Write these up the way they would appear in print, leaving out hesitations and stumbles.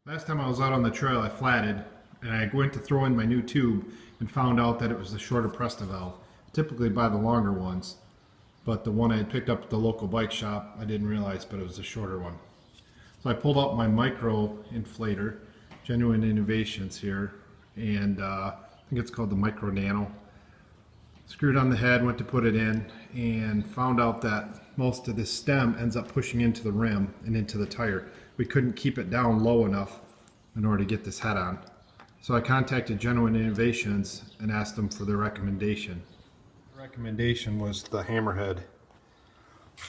Last time I was out on the trail, I flatted, and I went to throw in my new tube and found out that it was the shorter Presta valve. Typically buy the longer ones, but the one I had picked up at the local bike shop, I didn't realize, but it was the shorter one. So I pulled out my micro inflator, Genuine Innovations here, and I think it's called the Micro Nano. Screwed on the head, went to put it in, and found out that most of this stem ends up pushing into the rim and into the tire. We couldn't keep it down low enough in order to get this head on. So I contacted Genuine Innovations and asked them for their recommendation. The recommendation was the hammerhead.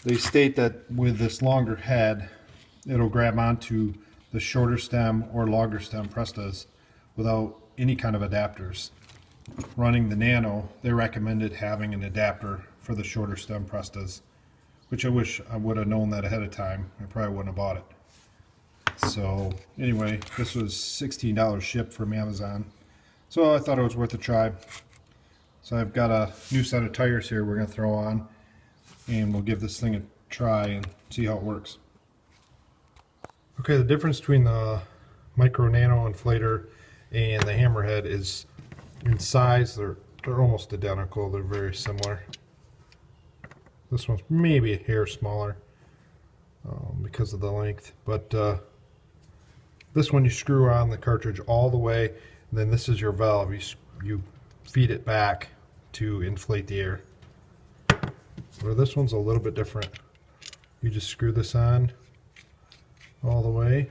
They state that with this longer head, it'll grab onto the shorter stem or longer stem Prestas without any kind of adapters. Running the Nano, they recommended having an adapter for the shorter stem Prestas, which I wish I would have known that ahead of time. I probably wouldn't have bought it. So anyway, this was $16 shipped from Amazon, so I thought it was worth a try. So I've got a new set of tires here we're going to throw on, and we'll give this thing a try and see how it works. Okay, the difference between the Micro Nano inflator and the hammerhead is in size. They're almost identical. They're very similar. This one's maybe a hair smaller because of the length, but this one you screw on the cartridge all the way, and then this is your valve. You feed it back to inflate the air. Where this one's a little bit different. You just screw this on all the way.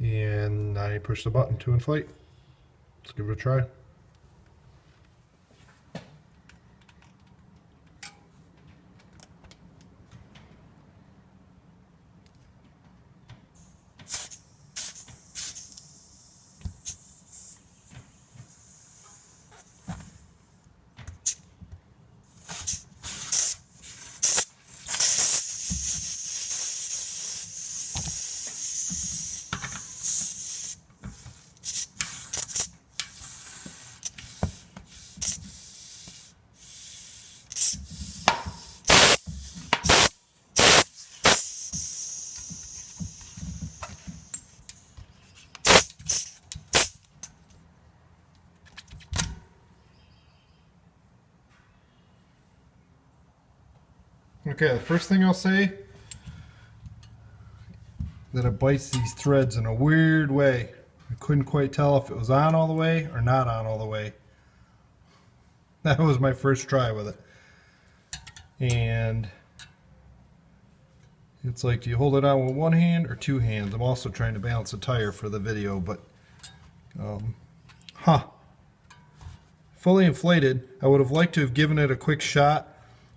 And now you push the button to inflate. Let's give it a try. Okay, the first thing I'll say, that it bites these threads in a weird way. I couldn't quite tell if it was on all the way or not on all the way. That was my first try with it. And it's like, do you hold it on with one hand or two hands? I'm also trying to balance a tire for the video, but fully inflated. I would have liked to have given it a quick shot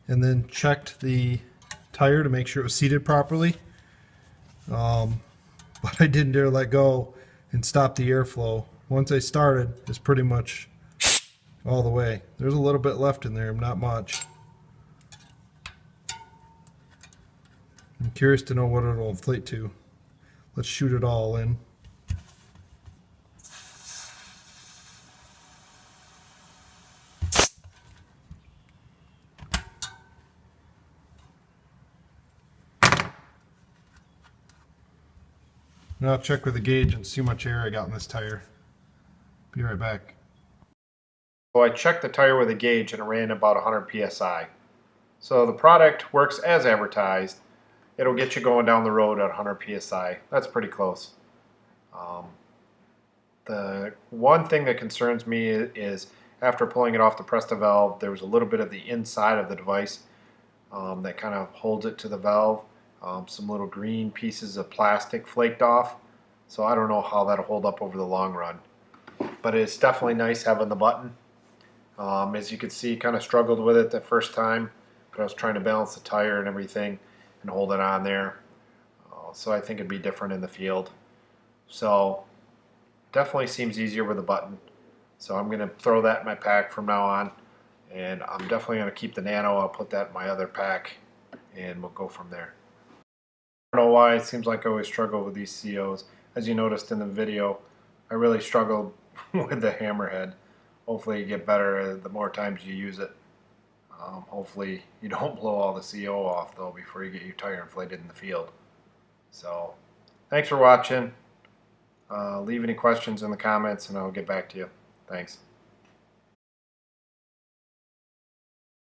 and then checked the tire to make sure it was seated properly, but I didn't dare let go and stop the airflow. Once I started, it's pretty much all the way. There's a little bit left in there, not much. I'm curious to know what it'll inflate to. Let's shoot it all in. Now I'll check with the gauge and see how much air I got in this tire. Be right back. So I checked the tire with a gauge and it ran about 100 psi. So the product works as advertised. It'll get you going down the road at 100 psi. That's pretty close. The one thing that concerns me is after pulling it off the Presta valve, there was a little bit of the inside of the device that kind of holds it to the valve. Some little green pieces of plastic flaked off, so I don't know how that'll hold up over the long run. But it's definitely nice having the button. As you can see, kind of struggled with it the first time, but I was trying to balance the tire and everything and hold it on there. So I think it'd be different in the field. So definitely seems easier with a button. So I'm going to throw that in my pack from now on, and I'm definitely going to keep the Nano. I'll put that in my other pack, and we'll go from there. I don't know why, it seems like I always struggle with these COs. As you noticed in the video, I really struggled with the hammerhead. Hopefully you get better the more times you use it. Hopefully you don't blow all the CO off though before you get your tire inflated in the field. So thanks for watching. Leave any questions in the comments and I'll get back to you. Thanks.